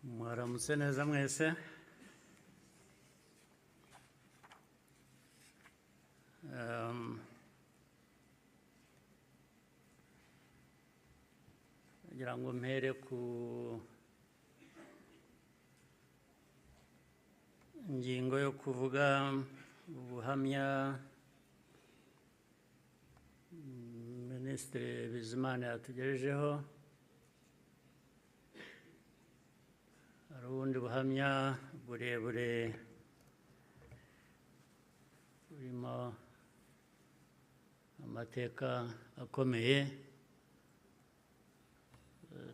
Mwaramutse neza mwese. Ngira ngo mpere ku ngingo yo kuvuga ubuhamya Minisitiri Bizimana yatugejejeho. Hari ubundi buhamya burebure burimo amateka akomeye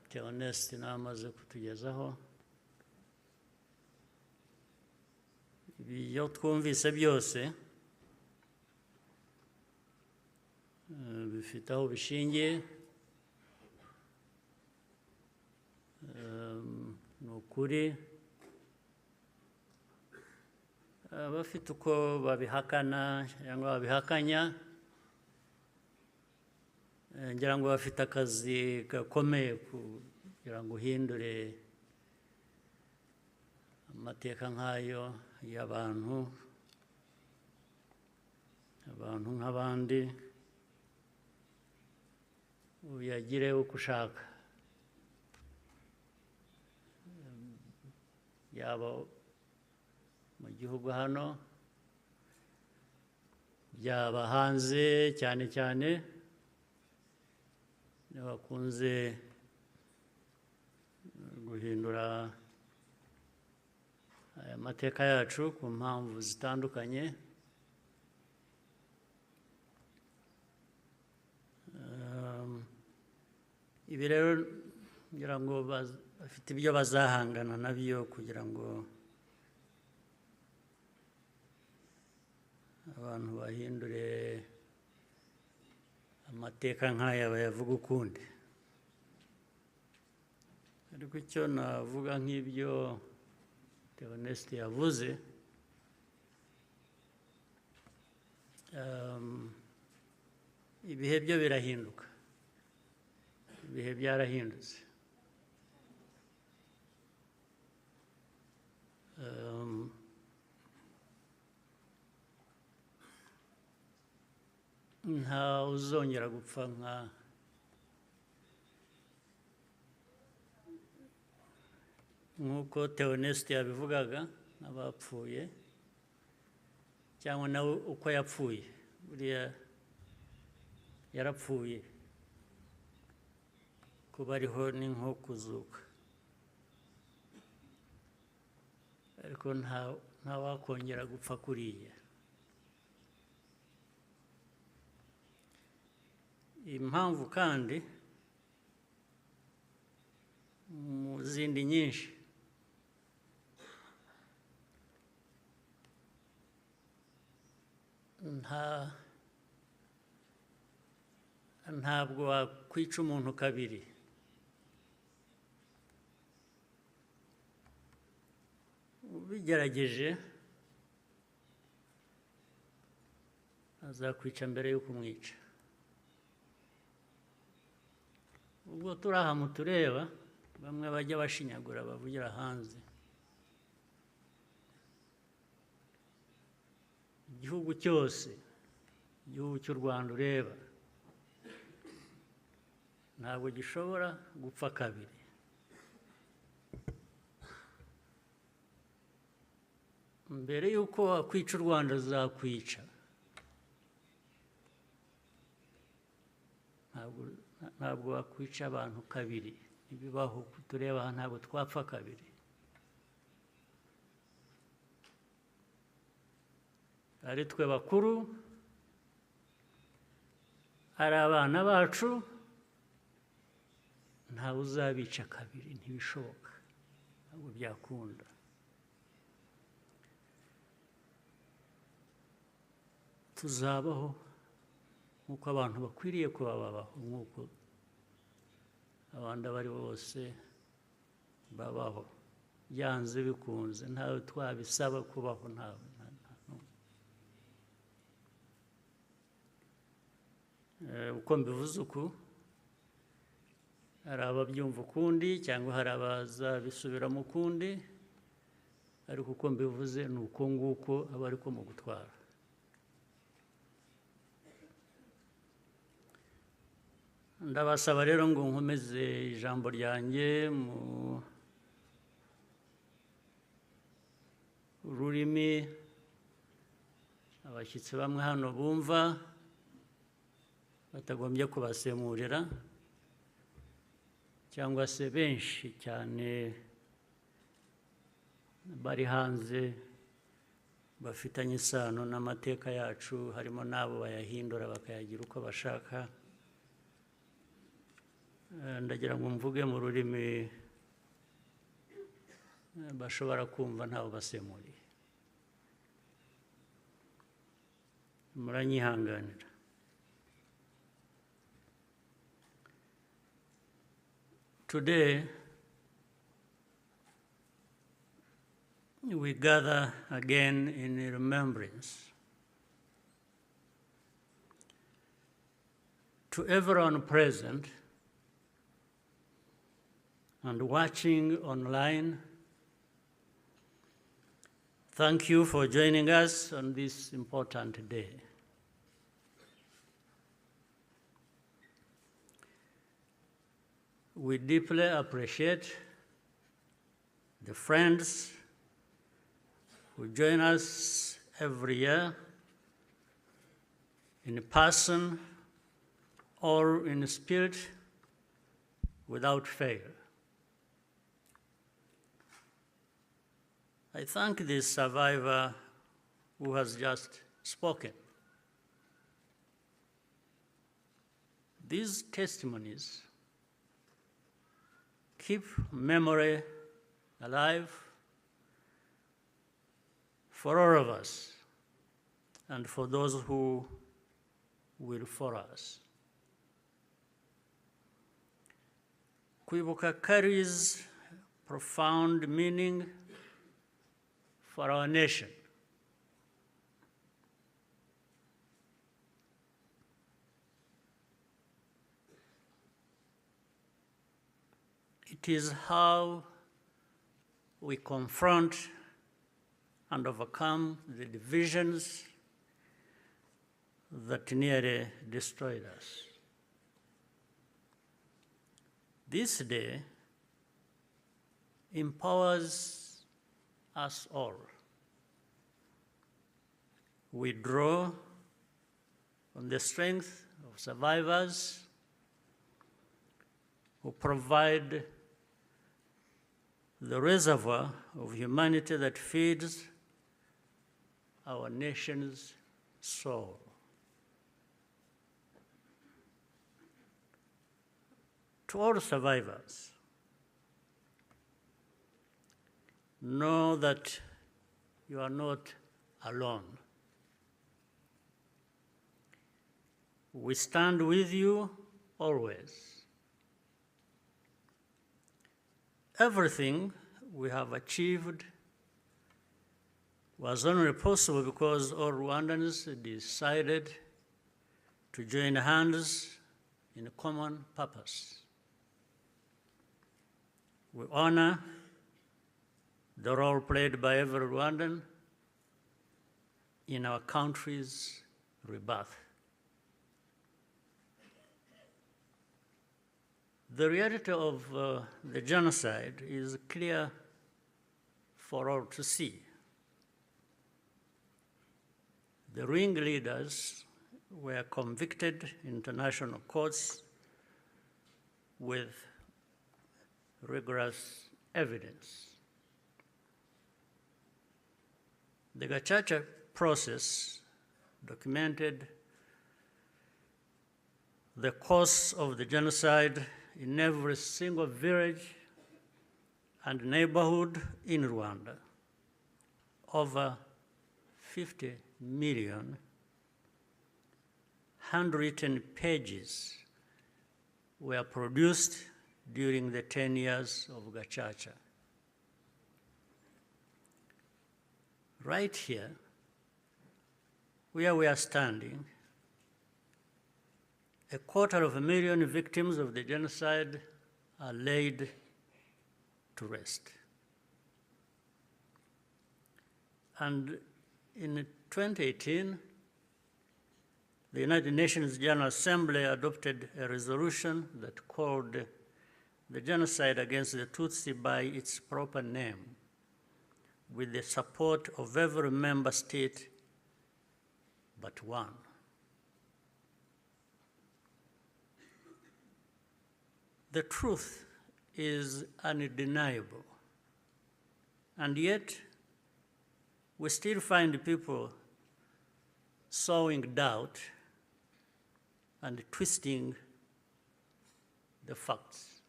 Theoneste namaze kutugezaho. Ibyo twumvise byose bifite aho bishingiye, ni ukuri. Abafite uko babihakana cyangwa babihakanya, ngira ngo bafite akazi gakomeye kugira ngo uhindure amateka nk'ayo y'abantu nk'abandi, uyagire uko ushaka, yaba mu gihugu hano, byaba hanze, cyane cyane bakunze guhindura aya mateka yacu ku mpamvu zitandukanye. Ibi rero ngira ngo bafite ibyo bazahangana nabyo kugira ngo abantu bahindure amateka nk'aya bayavuga ukundi. Ariko icyo navuga nk'ibyo Theoneste yavuze, ibihe byo birahinduka, ibihe byarahindutse. Nta uzongera gupfa nk'uko Theoneste yabivugaga, n'abapfuye cyangwa nawe uko yapfuye. Buriya yarapfuye, kuba ariho ni nko kuzuka, ariko nta wakongera gupfa kuriya. Impamvu kandi mu zindi nyinshi, ntabwo wakwica umuntu kabiri. Ubigerageje azakwica mbere yo kumwica. Ubwo turi aha mutureba, bamwe bajya bashinyagura bavugira hanze. Igihugu cyose, igihugu cy'u Rwanda ureba, ntabwo gishobora gupfa kabiri. Mbere y'uko wakwica u Rwanda azakwica. Ntabwo wakwica abantu kabiri, ntibibaho. Tureba aha ntabwo twapfa kabiri. Ari twe bakuru, ari abana bacu, ntawe uzabica kabiri, ntibishoboka, ntabwo byakunda. Tuzabaho nk'uko abantu bakwiriye kuba babaho, nk'uko abandi abari bose babaho, byanze bikunze. Ntawe twabisaba kubaho, ntawe. Uko mbivuze uku, hari ababyumva ukundi cyangwa hari abazabisubiramo ukundi, ariko uko mbivuze ni uko nguko aba ariko mu gutwara. Ndabasaba rero ngo nkomeze ijambo ryanjye mu rurimi abashyitsi bamwe hano bumva batagombye kubasemurira, cyangwa se benshi cyane bari hanze bafitanye isano n'amateka yacu, harimo n'abo bayahindura bakayagira uko bashaka. Ndagira ngo mvuge mu rurimi bashobora kumva ntawe basemuriye. Muranyihanganira. Today, we gather again in remembrance to everyone present and watching online. Thank you for joining us on this important day. We deeply appreciate the friends who join us every year in person or in spirit without fail. I thank the survivor who has just spoken. These testimonies keep memory alive for all of us and for those who will follow us. KWIBUKA carries profound meaning for our nation. It is how we confront and overcome the divisions that nearly destroyed us. This day empowers us all. We draw on the strength of survivors who provide the reservoir of humanity that feeds our nation's soul. To all survivors, know that you are not alone. We stand with you always. Everything we have achieved was only possible because all Rwandans decided to join hands in a common purpose. We honor the role played by every Rwandan in our country's rebirth. The reality of the genocide is clear for all to see. The ringleaders were convicted in international courts with rigorous evidence. The Gacaca process documented the course of the genocide in every single village and neighborhood in Rwanda. Over 50 million handwritten pages were produced during the 10 years of Gacaca. Right here, where we are standing, 250,000 victims of the genocide are laid to rest. And in 2018, the United Nations General Assembly adopted a resolution that called the genocide against the Tutsi by its proper name, with the support of every member state but one. The truth is undeniable, and yet we still find people sowing doubt and twisting the facts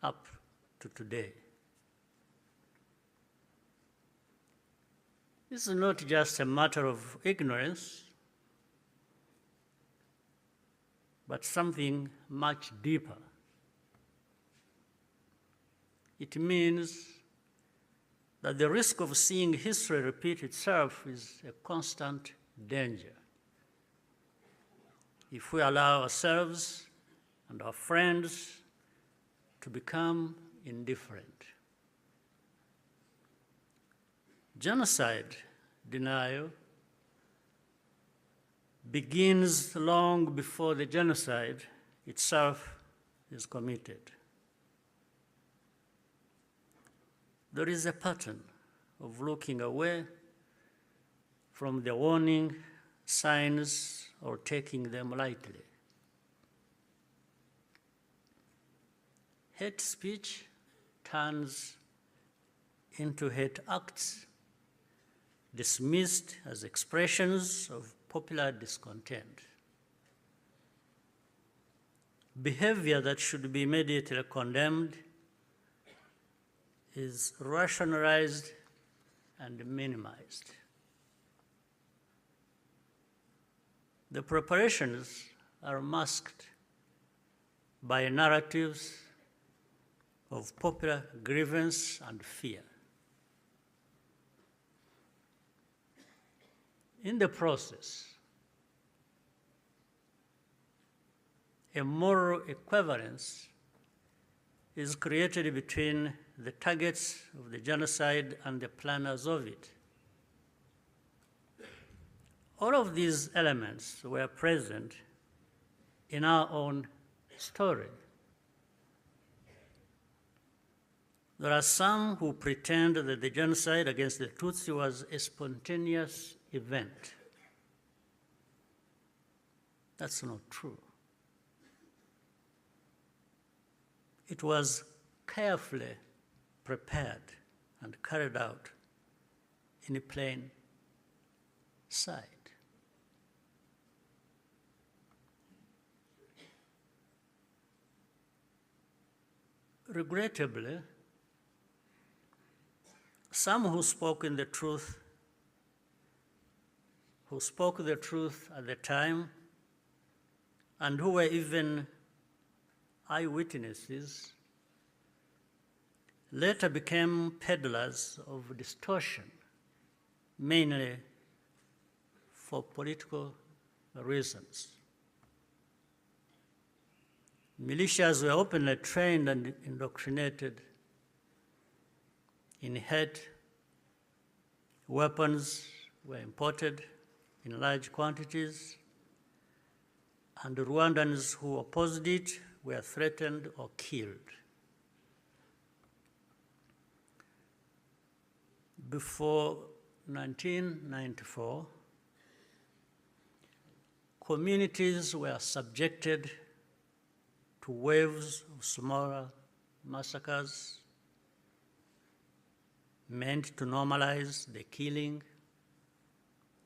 up to today. This is not just a matter of ignorance, but something much deeper. It means that the risk of seeing history repeat itself is a constant danger if we allow ourselves and our friends to become indifferent. Genocide denial begins long before the genocide itself is committed. There is a pattern of looking away from the warning signs or taking them lightly. Hate speech turns into hate acts, dismissed as expressions of popular discontent. Behavior that should be immediately condemned is rationalized and minimized. The preparations are masked by narratives of popular grievance and fear. In the process, a moral equivalence is created between the targets of the genocide and the planners of it. All of these elements were present in our own story. There are some who pretend that the genocide against the Tutsi was a spontaneous event. That's not true. It was carefully prepared and carried out in plain sight. Regrettably, some who spoke the truth at the time and who were even eyewitnesses later became peddlers of distortion, mainly for political reasons. Militias were openly trained and indoctrinated in hate. Weapons were imported in large quantities, and Rwandans who opposed it were threatened or killed. Before 1994, communities were subjected to waves of smaller massacres meant to normalize the killing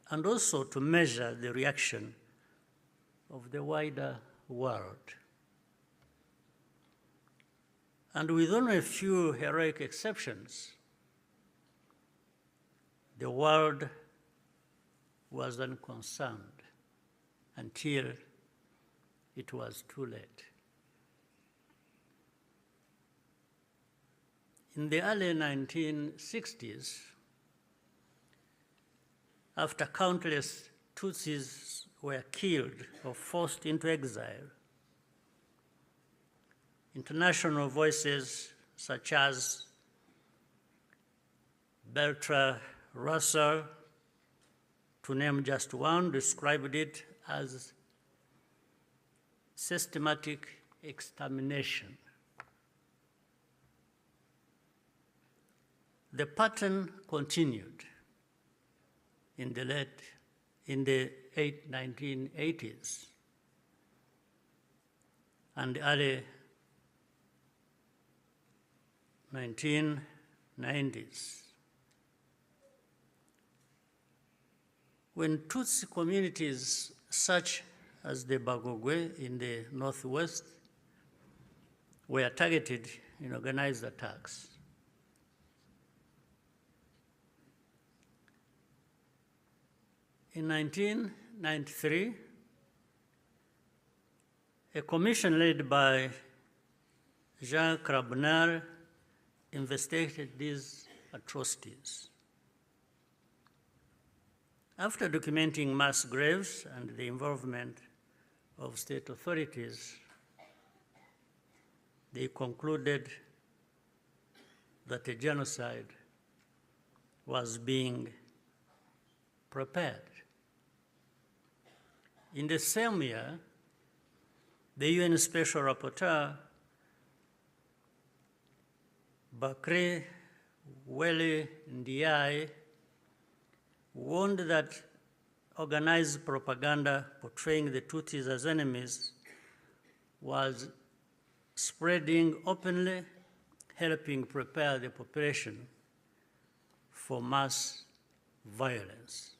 and also to measure the reaction of the wider world. And with only a few heroic exceptions, the world was unconcerned until it was too late. In the early 1960s, after countless Tutsis were killed or forced into exile, international voices such as Bertrand Russell, to name just one, described it as systematic extermination. The pattern continued in the 1980s and early 1990s. When Tutsi communities such as the Bagogwe in the northwest were targeted in organized attacks, in 1993, a commission led by Jean Crabonnier investigated these atrocities. After documenting mass graves and the involvement of state authorities, they concluded that a genocide was being prepared. In the same year, the UN Special Rapporteur, Bakri Weli Ndiaye, warned that organized propaganda portraying the Tutsis as enemies was spreading openly, helping prepare the population for mass violence.